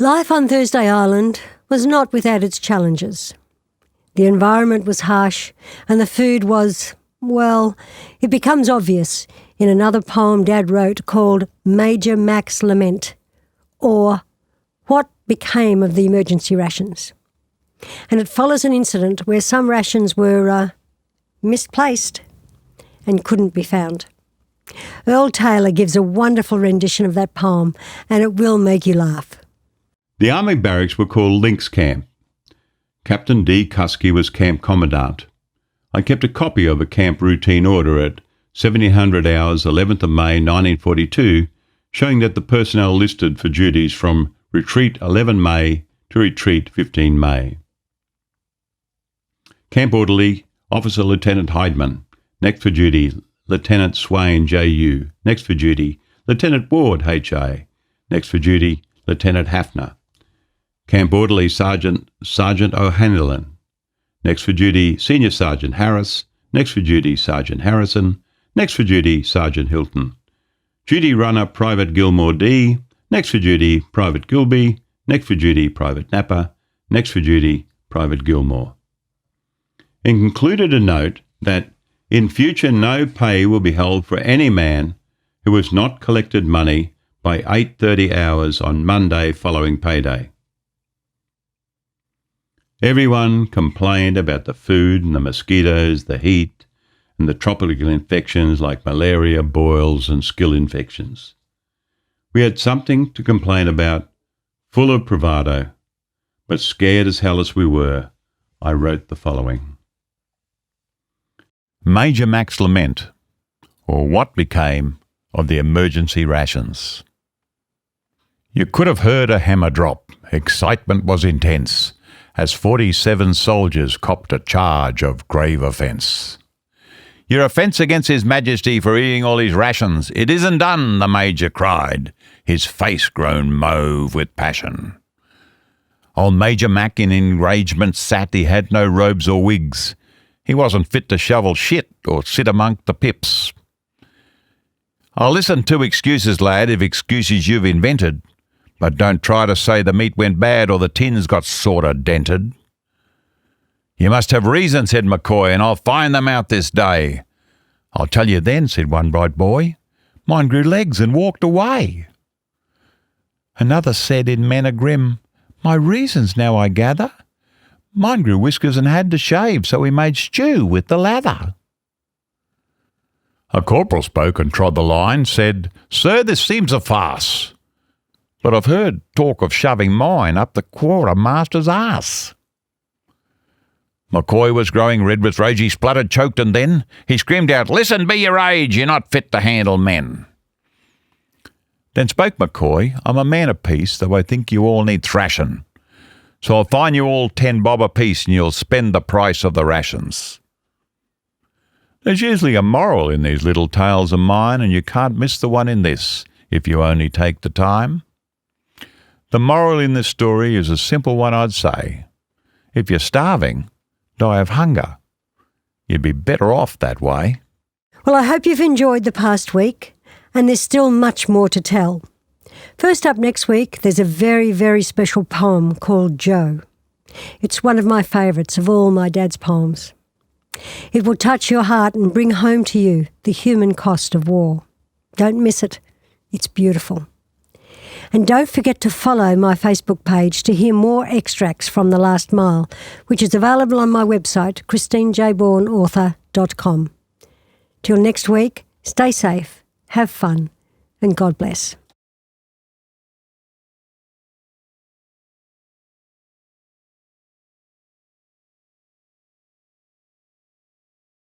Life on Thursday Island was not without its challenges. The environment was harsh and the food was, well, it becomes obvious in another poem Dad wrote called Major Mac's Lament, or What Became of the Emergency Rations. And it follows an incident where some rations were misplaced and couldn't be found. Earl Taylor gives a wonderful rendition of that poem, and it will make you laugh. The army barracks were called Links Camp. Captain D. Kusky was camp commandant. I kept a copy of a camp routine order at 1700 hours 11th of May 1942, showing that the personnel listed for duties from Retreat 11 May to Retreat 15 May. Camp Orderly, Officer Lieutenant Heidman. Next for duty, Lieutenant Swain J.U. Next for duty, Lieutenant Ward H.A. Next for duty, Lieutenant Hafner. Camp Orderly Sergeant O'Hanlon. Next for duty, Senior Sergeant Harris. Next for duty, Sergeant Harrison. Next for duty, Sergeant Hilton. Duty Runner Private Gilmore D. Next for duty, Private Gilby. Next for duty, Private Napper. Next for duty, Private Gilmore. And concluded a note that in future no pay will be held for any man who has not collected money by 8:30 hours on Monday following payday. Everyone complained about the food and the mosquitoes, the heat, and the tropical infections like malaria, boils, and skill infections. We had something to complain about, full of bravado, but scared as hell as we were, I wrote the following. Major Mac's Lament, or What Became of the Emergency Rations. You could have heard a hammer drop. Excitement was intense as 47 soldiers copped a charge of grave offence. Your offence against His Majesty for eating all his rations, it isn't done, the Major cried, his face grown mauve with passion. Old Major Mac in enragement sat, he had no robes or wigs. He wasn't fit to shovel shit or sit among the pips. I'll listen to excuses, lad, if excuses you've invented, but don't try to say the meat went bad or the tins got sorta dented. You must have reason, said McCoy, and I'll find them out this day. I'll tell you then, said one bright boy. Mine grew legs and walked away. Another said in manner grim, my reasons now I gather. Mine grew whiskers and had to shave, so we made stew with the lather. A corporal spoke and trod the line, said, Sir, this seems a farce. But I've heard talk of shoving mine up the quartermaster's arse. McCoy was growing red with rage. He spluttered, choked, and then he screamed out, Listen, be your age, you're not fit to handle men. Then spoke McCoy, I'm a man of peace, though I think you all need thrashing. So I'll fine you all 10 bob apiece and you'll spend the price of the rations. There's usually a moral in these little tales of mine, and you can't miss the one in this, if you only take the time. The moral in this story is a simple one, I'd say. If you're starving, die of hunger. You'd be better off that way. Well, I hope you've enjoyed the past week, and there's still much more to tell. First up next week, there's a very, very special poem called Joe. It's one of my favourites of all my dad's poems. It will touch your heart and bring home to you the human cost of war. Don't miss it. It's beautiful. And don't forget to follow my Facebook page to hear more extracts from The Last Mile, which is available on my website, christinejbourneauthor.com. Till next week, stay safe, have fun, and God bless.